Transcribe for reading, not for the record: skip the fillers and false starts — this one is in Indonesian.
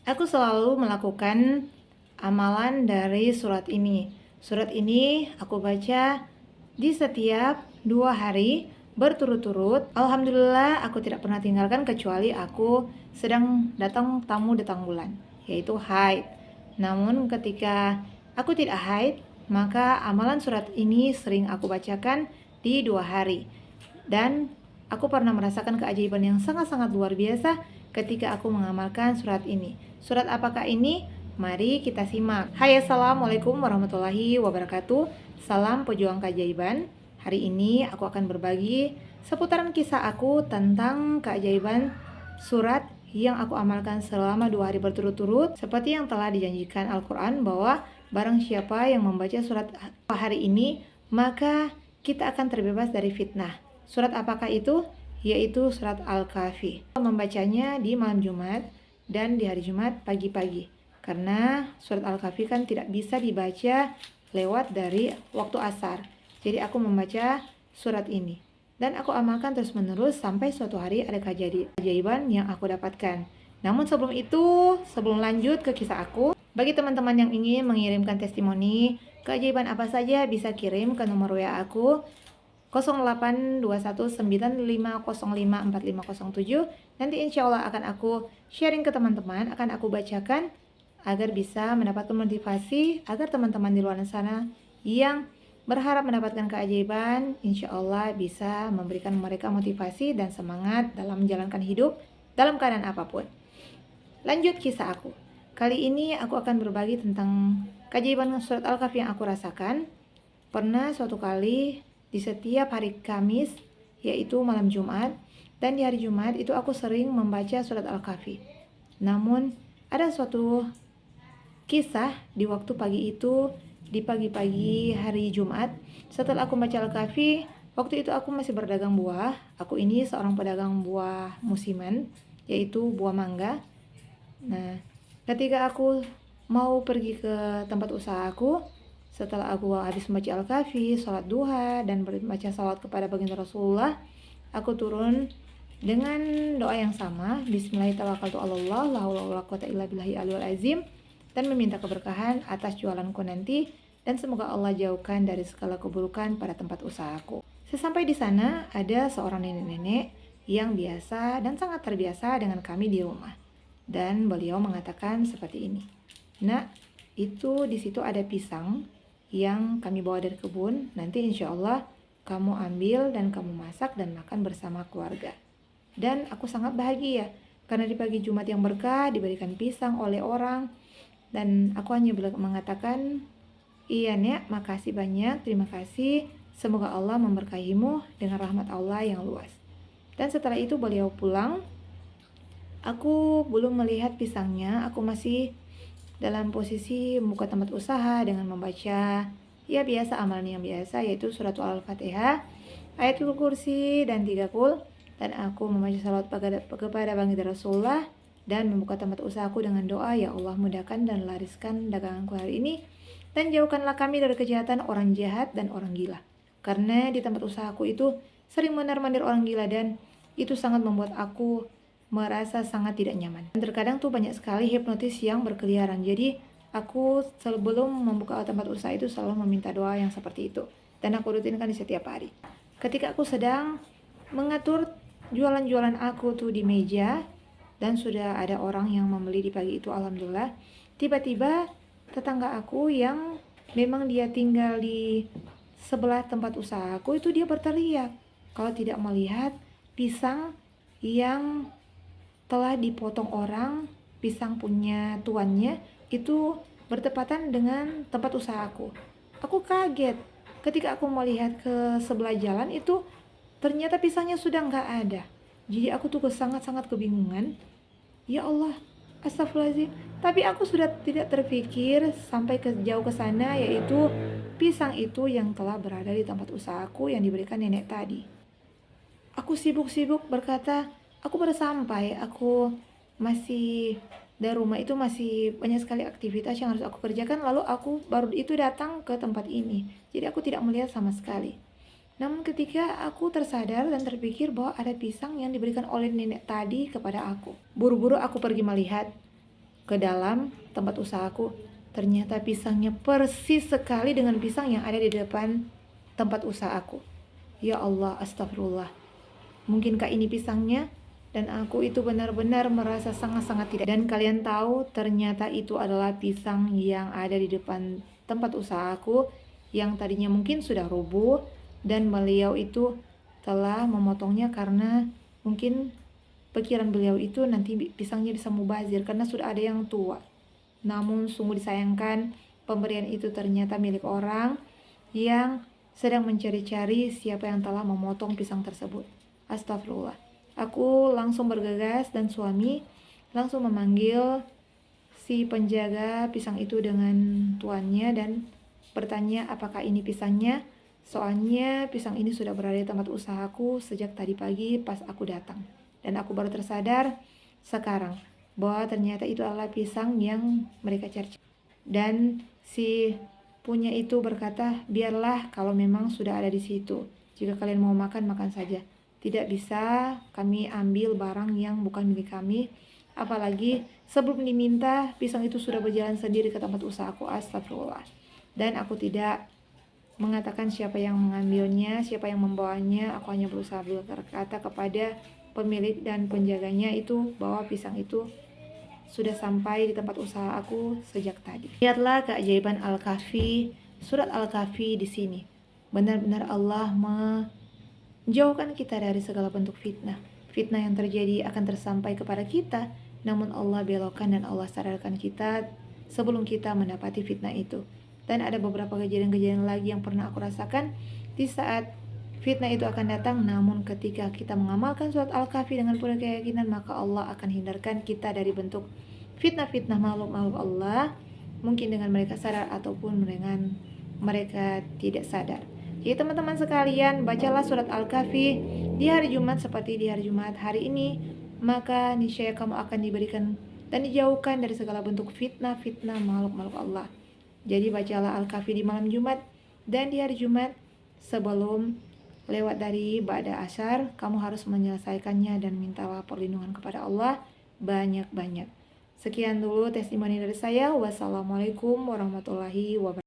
Aku selalu melakukan amalan dari surat ini. Surat ini aku baca di setiap 2 hari berturut-turut. Alhamdulillah aku tidak pernah tinggalkan kecuali aku sedang datang tamu datang bulan, yaitu haid. Namun ketika aku tidak haid, maka amalan surat ini sering aku bacakan di 2 hari. Dan aku pernah merasakan keajaiban yang sangat-sangat luar biasa ketika aku mengamalkan surat ini. Surat apakah ini? Mari kita simak. Hai, assalamualaikum warahmatullahi wabarakatuh. Salam pejuang keajaiban. Hari ini aku akan berbagi seputaran kisah aku tentang keajaiban surat yang aku amalkan selama 2 hari berturut-turut. Seperti yang telah dijanjikan Al-Quran bahwa barang siapa yang membaca surat hari ini, maka kita akan terbebas dari fitnah. Surat apakah itu? Yaitu surat Al-Kahfi. Membacanya di malam Jumat dan di hari Jumat pagi-pagi. Karena surat Al-Kahfi kan tidak bisa dibaca lewat dari waktu asar. Jadi aku membaca surat ini. Dan aku amalkan terus-menerus sampai suatu hari ada keajaiban yang aku dapatkan. Namun sebelum itu, sebelum lanjut ke kisah aku, bagi teman-teman yang ingin mengirimkan testimoni, keajaiban apa saja bisa kirim ke nomor WA aku 082195054507. Nanti insya Allah akan aku sharing ke teman-teman, akan aku bacakan agar bisa mendapatkan motivasi, agar teman-teman di luar sana yang berharap mendapatkan keajaiban, insya Allah bisa memberikan mereka motivasi dan semangat dalam menjalankan hidup dalam keadaan apapun. Lanjut kisah aku. Kali ini aku akan berbagi tentang keajaiban surat Al-Kahfi yang aku rasakan. Pernah suatu kali di setiap hari Kamis, yaitu malam Jumat, dan di hari Jumat itu aku sering membaca surat Al-Kahfi. Namun ada suatu kisah di waktu pagi itu, di pagi-pagi hari Jumat, setelah aku baca Al-Kahfi, waktu itu aku masih berdagang buah. Aku ini seorang pedagang buah musiman, yaitu buah mangga. Nah, ketika aku mau pergi ke tempat usaha aku, setelah aku habis membaca Al-Kahfi, sholat duha, dan membaca salawat kepada baginda Rasulullah, aku turun dengan doa yang sama, Bismillahirrahmanirrahim, la haula wala quwwata illa billahi aliyil azim, dan meminta keberkahan atas jualanku nanti, dan semoga Allah jauhkan dari segala keburukan pada tempat usahaku. Sesampai di sana, ada seorang nenek-nenek yang biasa dan sangat terbiasa dengan kami di rumah. Dan beliau mengatakan seperti ini, "Nak, itu di situ ada pisang yang kami bawa dari kebun, nanti insya Allah kamu ambil dan kamu masak dan makan bersama keluarga." Dan aku sangat bahagia karena di pagi Jumat yang berkah diberikan pisang oleh orang, dan aku hanya mengatakan, "Iya Nek, makasih banyak, terima kasih, semoga Allah memberkahimu dengan rahmat Allah yang luas." Dan setelah itu beliau pulang. Aku belum melihat pisangnya, aku masih dalam posisi membuka tempat usaha dengan membaca ya biasa amalan yang biasa, yaitu surat Al-Fatihah, ayatul kursi, dan 3 kul. Dan aku membaca salawat kepada baginda Rasulullah dan membuka tempat usahaku dengan doa, "Ya Allah, mudahkan dan lariskan daganganku hari ini, dan jauhkanlah kami dari kejahatan orang jahat dan orang gila." Karena di tempat usahaku itu sering mondar-mandir orang gila, dan itu sangat membuat aku merasa sangat tidak nyaman. Dan terkadang tuh banyak sekali hipnotis yang berkeliaran. Jadi aku sebelum membuka tempat usaha itu selalu meminta doa yang seperti itu. Dan aku rutinkan di setiap hari. Ketika aku sedang mengatur jualan-jualan aku tuh di meja, dan sudah ada orang yang membeli di pagi itu, alhamdulillah. Tiba-tiba tetangga aku yang memang dia tinggal di sebelah tempat usaha aku itu, dia berteriak kalau tidak melihat pisang yang telah dipotong orang, pisang punya tuannya, itu bertepatan dengan tempat usaha aku. Aku kaget ketika aku melihat ke sebelah jalan itu, ternyata pisangnya sudah nggak ada. Jadi aku tuh sangat-sangat kebingungan. Ya Allah, astagfirullahaladzim. Tapi aku sudah tidak terpikir sampai jauh ke sana, yaitu pisang itu yang telah berada di tempat usahaku yang diberikan nenek tadi. Aku sibuk-sibuk berkata, aku baru sampai, aku masih dari rumah itu masih banyak sekali aktivitas yang harus aku kerjakan, lalu aku baru itu datang ke tempat ini. Jadi aku tidak melihat sama sekali. Namun ketika aku tersadar dan terpikir bahwa ada pisang yang diberikan oleh nenek tadi kepada aku, buru-buru aku pergi melihat. ke dalam tempat usahaku. Ternyata pisangnya persis sekali dengan pisang yang ada di depan tempat usahaku. Ya Allah, astagfirullah. Mungkinkah ini pisangnya? Dan aku itu benar-benar merasa sangat-sangat tidak. Dan kalian tahu ternyata itu adalah pisang yang ada di depan tempat usahaku yang tadinya mungkin sudah rubuh, dan beliau itu telah memotongnya karena mungkin pikiran beliau itu nanti pisangnya bisa mubazir karena sudah ada yang tua. Namun sungguh disayangkan, pemberian itu ternyata milik orang yang sedang mencari-cari siapa yang telah memotong pisang tersebut. Astagfirullah. Aku langsung bergegas dan suami langsung memanggil si penjaga pisang itu dengan tuannya dan bertanya apakah ini pisangnya. Soalnya pisang ini sudah berada di tempat usahaku sejak tadi pagi pas aku datang. Dan aku baru tersadar sekarang bahwa ternyata itu adalah pisang yang mereka cari. Dan si punya itu berkata, biarlah kalau memang sudah ada di situ. Jika kalian mau makan, makan saja. Tidak bisa kami ambil barang yang bukan milik kami. Apalagi sebelum diminta, pisang itu sudah berjalan sendiri ke tempat usahaku. Astagfirullah. Dan aku tidak mengatakan siapa yang mengambilnya, siapa yang membawanya. Aku hanya berusaha berkata kepada pemilik dan penjaganya itu bahwa pisang itu sudah sampai di tempat usaha aku sejak tadi. Lihatlah keajaiban Al-Kahfi, surat Al-Kahfi di sini. Benar-benar Allah menjauhkan kita dari segala bentuk fitnah. Fitnah yang terjadi akan tersampai kepada kita, namun Allah belokkan dan Allah sadarkan kita sebelum kita mendapati fitnah itu. Dan ada beberapa kejadian-kejadian lagi yang pernah aku rasakan di saat fitnah itu akan datang, namun ketika kita mengamalkan surat Al-Kahfi dengan penuh keyakinan, maka Allah akan hindarkan kita dari bentuk fitnah-fitnah makhluk-makhluk Allah, mungkin dengan mereka sadar ataupun dengan mereka tidak sadar. Jadi teman-teman sekalian, bacalah surat Al-Kahfi di hari Jumat seperti di hari Jumat hari ini, maka niscaya kamu akan diberikan dan dijauhkan dari segala bentuk fitnah-fitnah makhluk-makhluk Allah. Jadi bacalah Al-Kahfi di malam Jumat dan di hari Jumat sebelum lewat dari ba'da asar, kamu harus menyelesaikannya dan mintalah perlindungan kepada Allah banyak-banyak. Sekian dulu testimoni dari saya. Wassalamualaikum warahmatullahi wabarakatuh.